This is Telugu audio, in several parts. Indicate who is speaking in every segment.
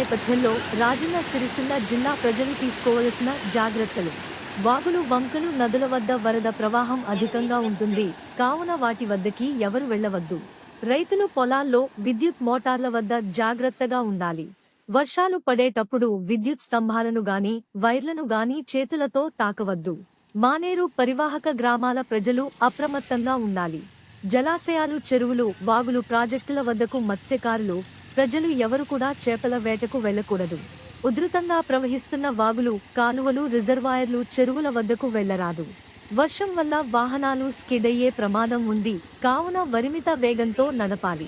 Speaker 1: నేపథ్యంలో రాజన్న సిరిసిల్ల జిల్లా ప్రజలు తీసుకోవలసిన జాగ్రత్తలు. వాగులు, వంకలు, నదుల వద్ద వరద ప్రవాహం అధికంగా ఉంటుంది కావున వాటి వద్దకి ఎవరు వెళ్లవద్దు. రైతులు పొలాల్లో విద్యుత్ మోటార్ల వద్ద జాగ్రత్తగా ఉండాలి. వర్షాలు పడేటప్పుడు విద్యుత్ స్తంభాలను గాని వైర్లను గాని చేతులతో తాకవద్దు. మానేరు పరివాహక గ్రామాల ప్రజలు అప్రమత్తంగా ఉండాలి. జలాశయాలు, చెరువులు, వాగులు, ప్రాజెక్టుల వద్దకు మత్స్యకారులు, ప్రజలు ఎవరు కూడా చేపల వేటకు వెళ్లకూడదు. ఉధృతంగా ప్రవహిస్తున్న వాగులు, కాలువలు, రిజర్వాయర్లు, చెరువుల వద్దకు వెళ్లరాదు. వర్షం వల్ల వాహనాలు స్కిడ్ అయ్యే ప్రమాదం ఉంది కావున పరిమిత వేగంతో నడపాలి.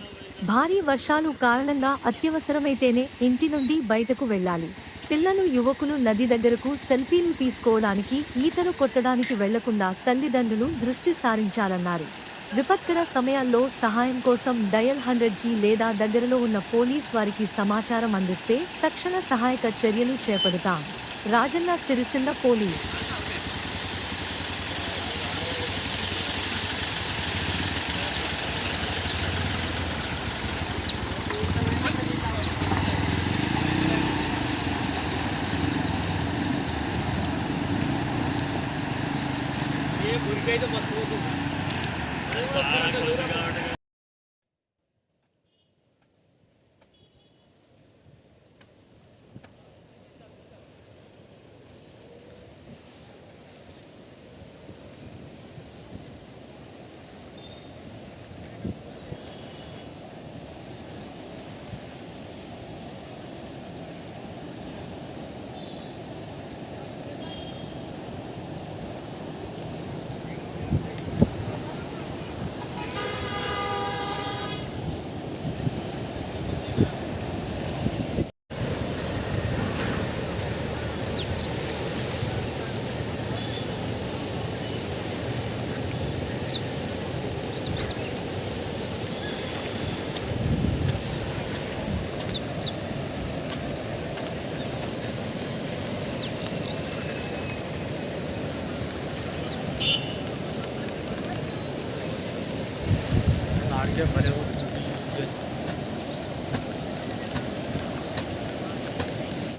Speaker 1: భారీ వర్షాలు కారణంగా అత్యవసరమైతేనే ఇంటి నుండి బయటకు వెళ్లాలి. పిల్లలు, యువకులు నది దగ్గరకు సెల్ఫీలు తీసుకోవడానికి, ఈతలు కొట్టడానికి వెళ్లకుండా తల్లిదండ్రులు దృష్టి సారించాలన్నారు. విపత్కర సమయాల్లో సహాయం కోసం డయల్ 100కి లేదా దగ్గరలో ఉన్న పోలీస్ వారికి సమాచారం అందిస్తే తక్షణ సహాయక చర్యలు చేపడతాం. రాజన్న సిరిసిల్ల పోలీస్
Speaker 2: आगे भरे हो